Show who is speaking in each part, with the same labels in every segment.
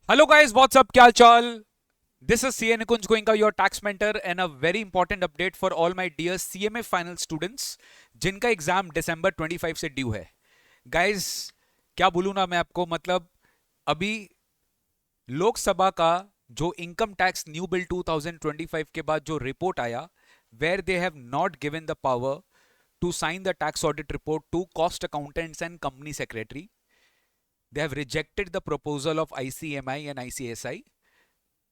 Speaker 1: Hello guys, what's up? क्या चाल? This is CA Nikunj Goenka, your tax mentor, and a very important update for all my dear CMA final students जिनका exam दिसंबर 25 से due है. Guys, क्या बोलूँ ना मैं आपको, मतलब अभी लोकसभा का जो इनकम टैक्स न्यू बिल 2025 के बाद जो रिपोर्ट आया, where they have not given the power to sign the tax audit report to cost accountants and company secretary. They have rejected the proposal of ICMI and ICSI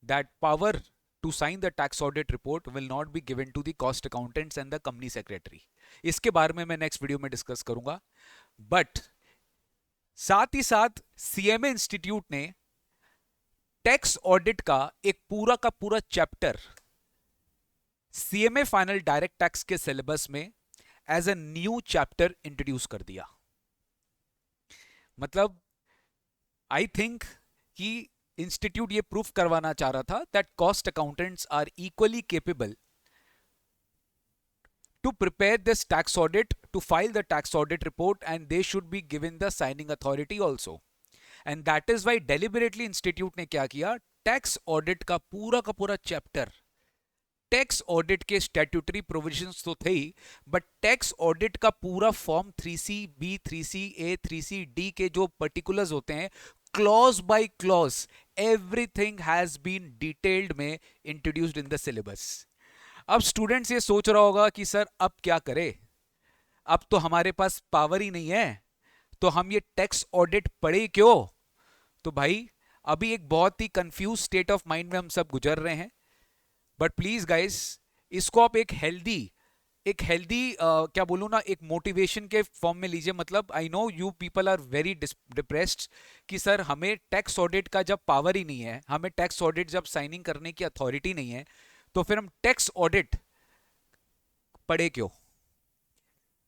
Speaker 1: that power to sign the tax audit report will not be given to the cost accountants and the company secretary. इसके बारे में मैं next video में discuss करूंगा. But साथ ही साथ CMA institute ने टैक्स ऑडिट का एक पूरा का पूरा chapter CMA final direct tax के सिलेबस में as a new chapter introduce कर दिया. मतलब आई थिंक कि इंस्टीट्यूट ये प्रूफ करवाना चाह रहा था that cost accountants are equally capable to prepare this tax audit, to file the tax audit report, and they should be given the signing authority also. And that is why deliberately institute ने क्या किया, tax audit का पूरा chapter, tax audit के statutory provisions तो थे ही, but tax audit का पूरा फॉर्म 3C बी 3C ए 3C डी के जो पर्टिकुलर्स होते हैं, clause by clause everything has been detailed में इंट्रोड्यूस्ड इन द सिलेबस. अब स्टूडेंट्स ये सोच रहा होगा कि सर अब क्या करें, अब तो हमारे पास पावर ही नहीं है, तो हम ये टैक्स ऑडिट पढ़े क्यों. तो भाई अभी एक बहुत ही कंफ्यूज स्टेट ऑफ माइंड में हम सब गुजर रहे हैं. बट प्लीज गाइस, इसको आप एक हेल्दी क्या बोलूं ना, एक मोटिवेशन के फॉर्म में लीजिए. मतलब I know you people are very depressed कि सर हमें टैक्स ऑडिट का जब पावर ही नहीं है, हमें टैक्स ऑडिट जब साइनिंग करने की अथॉरिटी नहीं है, तो फिर हम टैक्स ऑडिट पढ़े क्यों.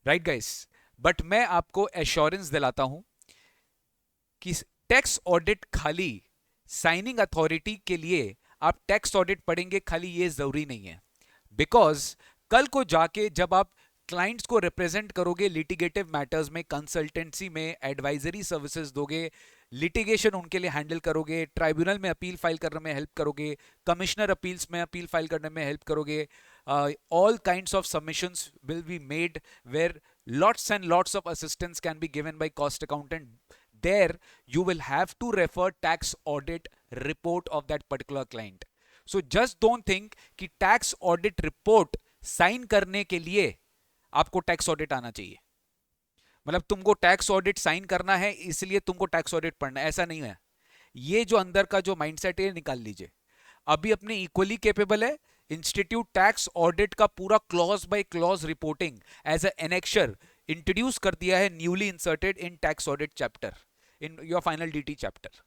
Speaker 1: राइट गाइस, बट मैं आपको एश्योरेंस दिलाता हूं कि टैक्स ऑडिट खाली साइनिंग अथॉरिटी के लिए आप टैक्स ऑडिट पढ़ेंगे खाली ये जरूरी नहीं है. बिकॉज कल को जाके जब आप क्लाइंट्स को रिप्रेजेंट करोगे लिटिगेटिव मैटर्स में, कंसल्टेंसी में, एडवाइजरी सर्विसेज दोगे, लिटिगेशन उनके लिए हैंडल करोगे, ट्राइब्यूनल में अपील फाइल करने में हेल्प करोगे, कमिश्नर अपील्स में अपील फाइल करने में हेल्प करोगे, all kinds of submissions will be made where lots and lots of assistance can be given by cost accountant. There you will have to refer tax audit report of that particular client. So just don't think कि tax audit report sign करने के लिए आपको tax audit आना चाहिए. मतलब तुमको tax audit sign करना है इसलिए तुमको टैक्स ऑडिट पढ़ना है, ऐसा नहीं है. ये जो अंदर का जो माइंडसेट है निकाल लीजिए. अभी अपने इक्वली कैपेबल है. इंस्टीट्यूट टैक्स ऑडिट का पूरा clause by clause reporting as a annexure introduce कर दिया है, newly inserted in tax audit chapter, in your final DT chapter.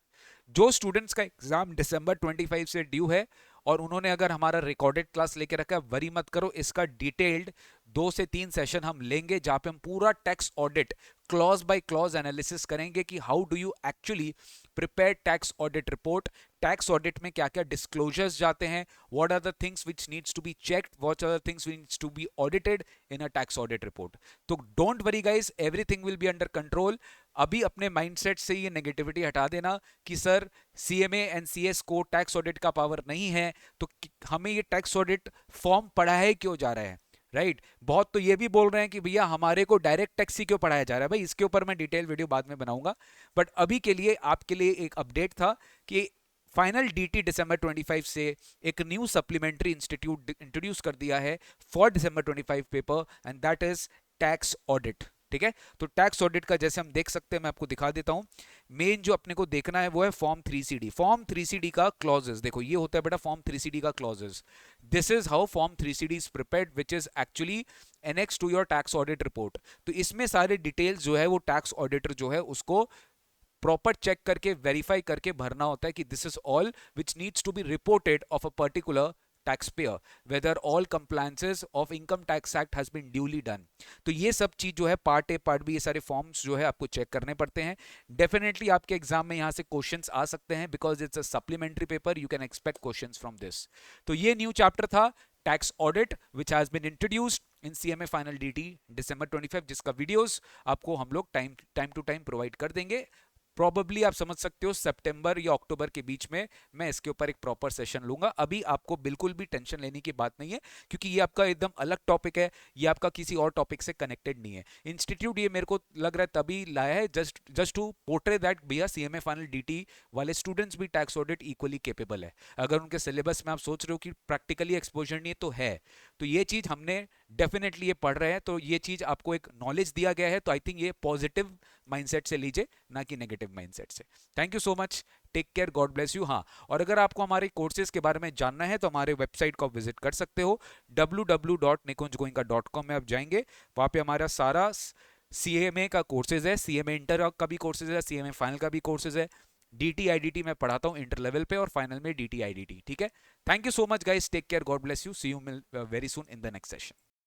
Speaker 1: जो स्टूडेंट्स का एग्जाम दिसंबर 25 से ड्यू है और उन्होंने अगर हमारा रिकॉर्डेड क्लास लेके रखा है, वरी मत करो, इसका डिटेल्ड 2 से 3 सेशन हम लेंगे जहां पे हम पूरा tax audit clause by clause analysis करेंगे कि how do you actually prepare tax audit report, tax audit में क्या क्या डिस्क्लोजर्स जाते हैं, what are the things which needs to be checked, what are the things which needs to be audited in a tax audit report. तो don't worry guys, everything will be under control. अभी अपने mindset से ये negativity हटा देना कि sir CMA and CS को tax audit का पावर नहीं है, तो हमें ये टैक्स ऑडिट फॉर्म पढ़ाया क्यों जा रहा है. राइट बहुत तो ये भी बोल रहे हैं कि भैया हमारे को डायरेक्ट टैक्स ही क्यों पढ़ाया जा रहा है. भाई इसके ऊपर मैं डिटेल वीडियो बाद में बनाऊंगा, बट अभी के लिए आपके लिए एक अपडेट था कि फाइनल डीटी दिसंबर 25 से एक न्यू सप्लीमेंट्री इंस्टीट्यूट इंट्रोड्यूस कर दिया है for December 25 paper, and that is tax audit. ठीक है, तो टैक्स ऑडिट का जैसे हम देख सकते हैं, मैं आपको दिखा देता हूं. मेन जो अपने को देखना है वो है फॉर्म 3CD. फॉर्म 3CD का क्लॉजेस देखो, ये होता है बेटा फॉर्म 3CD का clauses. This is how form 3CD is prepared, which is actually annex to your tax audit report. तो इसमें सारे डिटेल्स जो है वो टैक्स ऑडिटर जो है उसको प्रॉपर चेक करके वेरीफाई करके भरना होता है कि this is all which needs to be reported of a particular taxpayer, whether all compliances of income tax act has been duly done. तो ये सब चीज जो है पार्ट ए पार्ट बी, ये सारे फॉर्म्स जो है आपको चेक करने पड़ते हैं. डेफिनेटली आपके एग्जाम में यहाँ से क्वेश्चंस आ सकते हैं because it's a supplementary paper, you can expect questions from this. तो ये न्यू चैप्टर था tax audit which has been introduced in CMA final DT December 25, जिसका वीडियोस आपको हम लोग टाइम टू टाइम प्रोवाइड कर देंगे प्रॉबेबली आप समझ सकते हो सितंबर या अक्टूबर के बीच में मैं इसके ऊपर एक प्रॉपर सेशन लूंगा। अभी आपको बिल्कुल भी टेंशन लेने की बात नहीं है, क्योंकि ये आपका एकदम अलग टॉपिक है, ये आपका किसी और टॉपिक से कनेक्टेड नहीं है। इंस्टीट्यूट ये मेरे को लग रहा है तभी लाया है जस्ट टू पोर्ट्रे दैट भैया सीएमए फाइनल डीटी वाले स्टूडेंट्स भी टैक्स ऑडिट इक्वली केपेबल है। अगर उनके सिलेबस में आप सोच रहे हो कि प्रैक्टिकली एक्सपोजर नहीं है तो है, तो ये चीज हमने डेफिनेटली ये पढ़ रहे हैं, तो ये चीज आपको एक नॉलेज दिया गया है, तो आई थिंक ये पॉजिटिव माइंडसेट से लीजिए, ना कि नेगेटिव माइंडसेट से। Thank you so much, take care, God bless you. हाँ, और अगर आपको हमारे कोर्सेज के बारे में जानना है तो हमारे वेबसाइट को आप विजिट कर सकते हो, www.nikunjgoenka.com में आप जाएंगे, वहाँ पे हमारा सारा सीएमए का कोर्सेज है, सीएमए इंटर का भी कोर्सेज है, सीएमए फाइनल का भी कोर्सेज है, डीटी आईडीटी मैं पढ़ाता हूँ इंटर लेवल पे और फाइनल में डीटी आईडीटी। ठीक है, thank you so much guys, take care, God bless you, see you very soon in the next session.